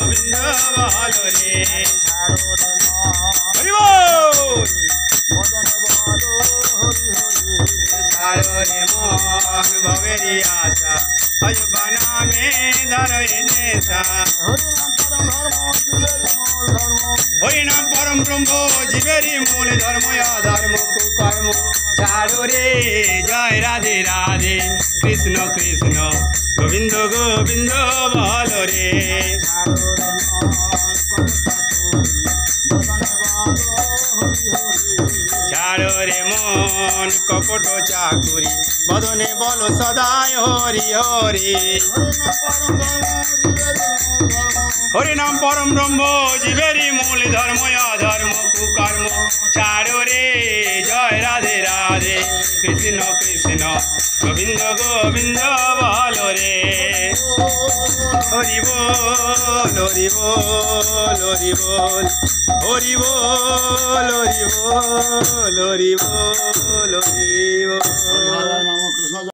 গোবিন্দ বল রে হরি ছাড়ো রে মন ভবেরি আশা অজবনা মে ধরে নেশা হরিনাম পরম ব্রহ্ম জীবেরই মূল ধর্ম অধর্ম কুকর্ম ছাড়ো রে জয় রাধে রাধে কৃষ্ণ কৃষ্ণ গোবিন্দ গোবিন্দ বল রে ছাড়ো রে মন কপট চাকুরি বদনে বলো সদায় হরি হরি হরিনাম পরম ব্রহ্ম জীবেরই মূল ধর্ম অধর্ম কুকর্ম ছাড়ো রে জয় রাধে রাধে কৃষ্ণ কৃষ্ণ গোবিন্দ গোবিন্দ বল রে হরি বল হরি বল হরি বল হরি বল হরি বল হরি বল হরি বল।